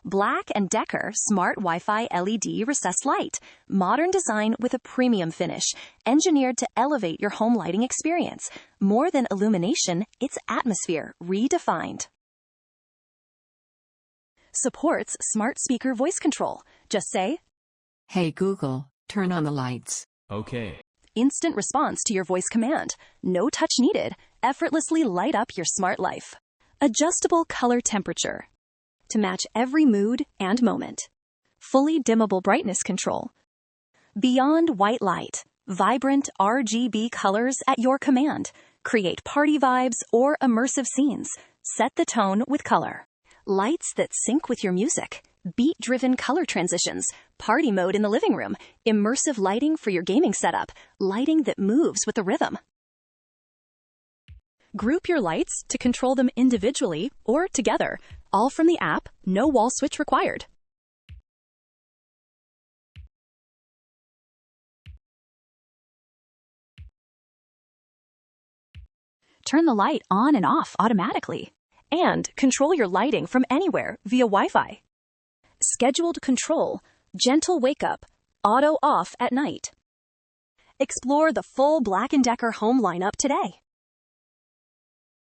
BLACK+DECKER Smart WiFi LED recessed light. Modern design with a premium finish. Engineered to elevate your home lighting experience. More than illumination, it's atmosphere redefined. Supports smart speaker voice control. Just say, "Hey Google, turn on the lights." Okay. Instant response to your voice command. No touch needed. Effortlessly light up your smart life. Adjustable color temperature to match every mood and moment. Fully dimmable brightness control. Beyond white light. Vibrant RGB colors at your command. Create party vibes or immersive scenes. Set the tone with color. Lights that sync with your music. Beat-driven color transitions, party mode in the living room, immersive lighting for your gaming setup, lighting that moves with the rhythm. Group your lights to control them individually or together, all from the app, no wall switch required. Turn the light on and off automatically, and control your lighting from anywhere via Wi-Fi. Scheduled control, gentle wake-up, auto-off at night. Explore the full BLACK+DECKER home lineup today.